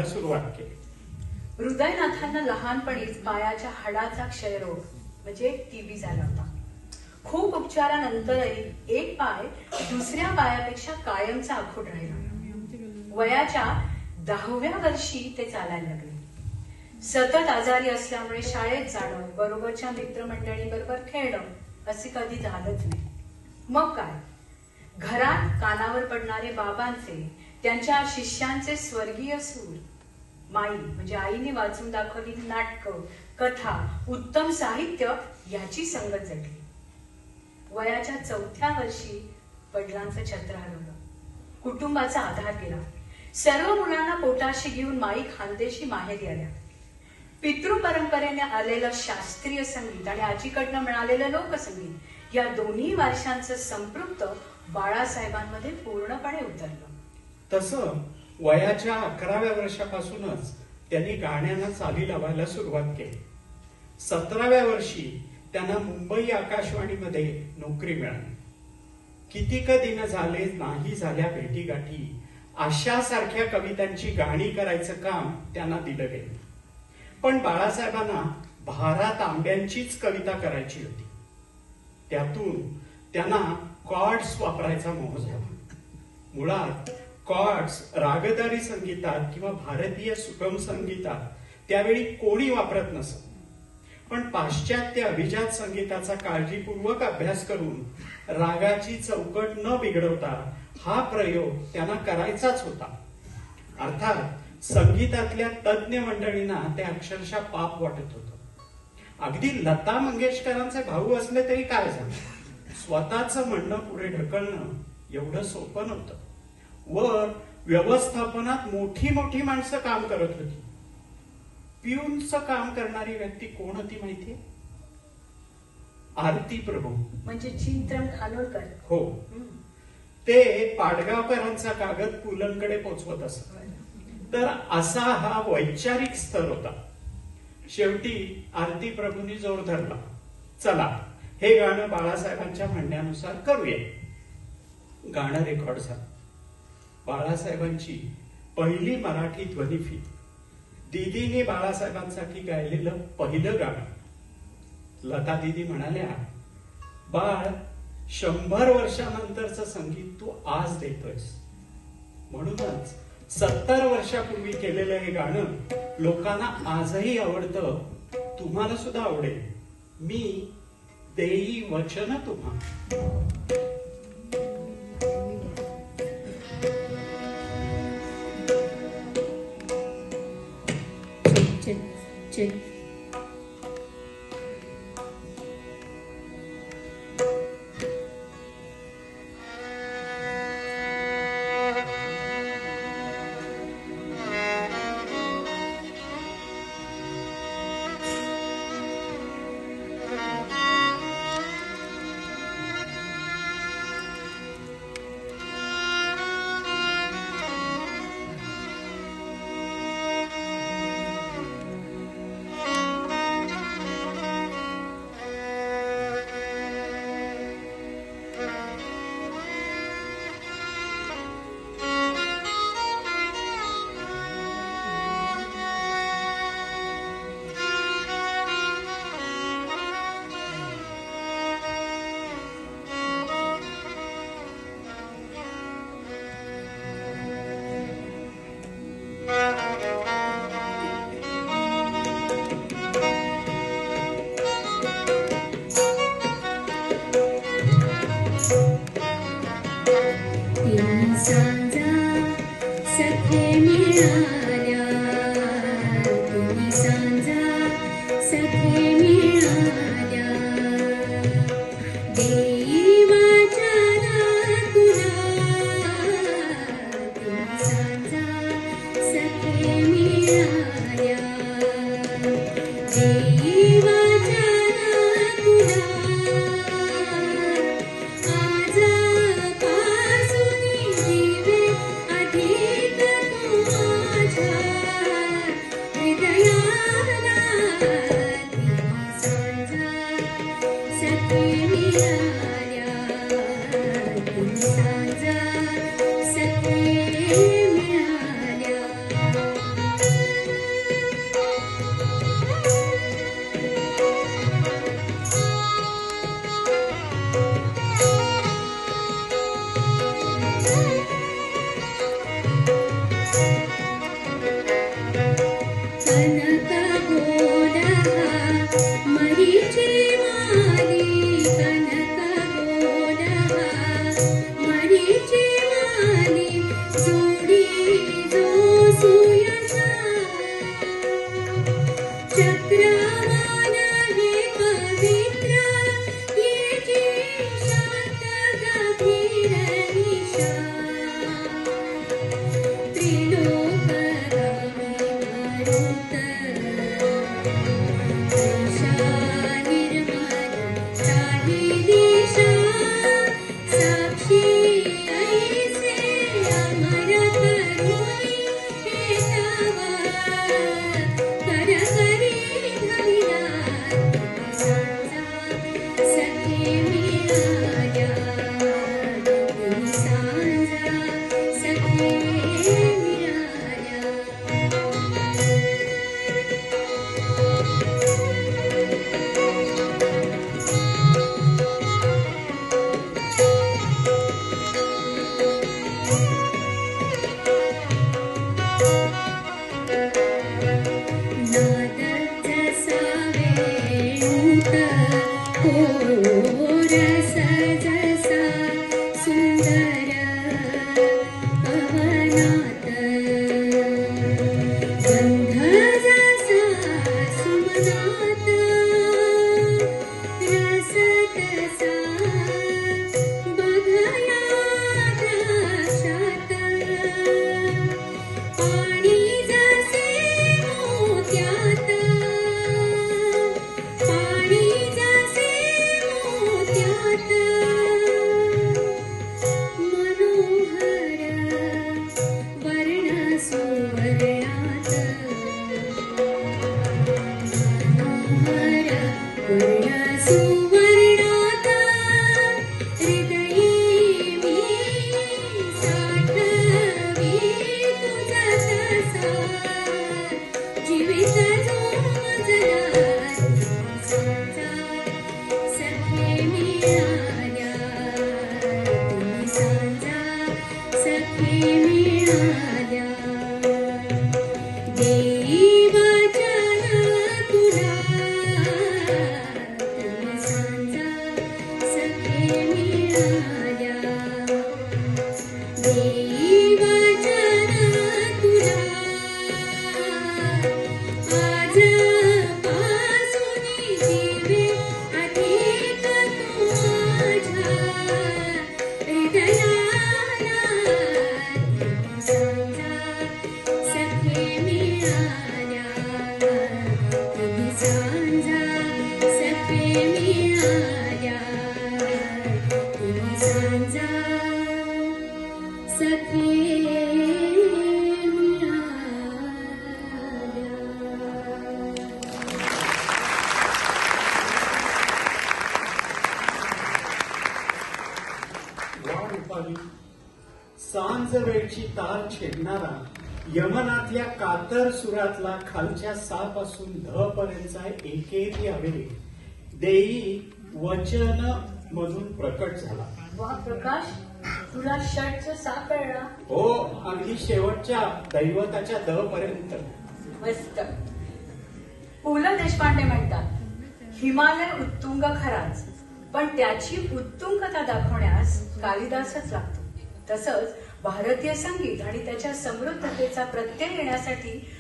लावायला सुरुवात केली. हृदयनाथांना लहानपणीच पायाच्या हाडाचा क्षयरोग म्हणजे टीबी झाला होता. खूप उपचारानंतरही एक पाय दुसऱ्या पायापेक्षा कायमचा आखूड राहिला. वयाच्या 10व्या वर्षी ते चालायला लागले. सतत आजारी असल्यामुळे शाळेत जाणं, बरोबरच्या मित्रमंडळींबरोबर खेळणं असे कधी झालंच नाही. मग काय, घरात कानावर पडणारे बाबांचे, त्यांच्या शिष्यांचे स्वर्गीय सूर, माई म्हणजे आईने वाचून दाखवलेली नाटकं, कथा, उत्तम साहित्य याची संगत जडली. वयाच्या 4थ्या वर्षी वडिलांचं छत्र हरवलं. कुटुंबाचा आधार गेला. सर्व मुलांना पोटाशी घेऊन माई खानदेशी माहेरी आल्या. पितृपरंपरेने आलेलं शास्त्रीय संगीत आणि आजीकडनं मिळालेलं लोकसंगीत या दोन्ही वारशांचं संपृक्त बाळासाहेबांमध्ये पूर्णपणे उतरलं. तसं वयाच्या 11व्या वर्षापासूनच त्यांनी गाण्यांना चाली लावायला सुरुवात केली. 17व्या वर्षी त्यांना मुंबई आकाशवाणीमध्ये नोकरी मिळाली. कितीक दिन झाले नाही झाल्या भेटीगाठी अशा सारख्या कवितांची गाणी करायचं काम त्यांना दिलं गेलं. पण बाळासाहेबांना भारात आंब्यांचीच कविता करायची होती. त्यातून त्यांना कॉर्ड्स वापरायचा मोह झाला. मुळात कॉर्ड्स रागदारी संगीतात किंवा भारतीय सुगम संगीतात त्यावेळी कोणी वापरत नसत. पण पाश्चात्य अभिजात संगीताचा काळजीपूर्वक अभ्यास करून रागाची चौकट न बिघडवता हा प्रयोग त्यांना करायचाच होता. अर्थात संगीतातल्या तज्ञ मंडळींना ते अक्षरशः पाप वाटत होतं. अगदी लता मंगेशकरांचे भाऊ असले तरी काय झालं, स्वतःचं म्हणणं पुढे ढकलणं एवढं सोपं नव्हतं. वर व्यवस्थापनात मोठी मोठी माणसं काम करत होती. पिऊनचं काम करणारी व्यक्ती कोण होती माहितीये? आरती प्रभू म्हणजे चिंतन खानोलकर. हो, ते पाडगावकरांचा कागद पुलंकडे पोचवत असत. तर असा हा वैचारिक स्तर होता. शेवटी आरती प्रभूंनी जोर धरला, चला हे गाणं बाळासाहेबांच्या म्हणण्यानुसार करूया. गाणं रेकॉर्ड झालं. बाळासाहेबांची पहिली मराठी ध्वनिफीत, दीदीने बाळासाहेबांसाठी गायलेलं पहिलं गाणं. लता दीदी म्हणाल्या, बाळ 100 वर्षानंतरचं संगीत तू आज देतोयस. म्हणूनच 70 वर्षापूर्वी केलेलं हे गाणं लोकांना आजही आवडतं. तुम्हाला सुद्धा आवडेल. मी देई वचन तुम्हा. सांज वेळची तार छेदणारा यमनातल्या कातर सुरातला खालच्या सा पासून ध पर्यंतचा एकेरी अभिरेख देई वचन मधून प्रकट झाला. वा प्रकाश, तुला षटचं सा कळला? हो, अगदी शेवटच्या दैवताच्या द पर्यंत. मस्त. पु ल देशपांडे म्हणतात, हिमालय उत्तुंग खराच, पण त्याची उत्तुंगता दाखवण्यास कालिदासच लागतो. तसंच भारतीय संगीत आणि त्याच्या समृद्धतेचा प्रत्यय येण्यासाठी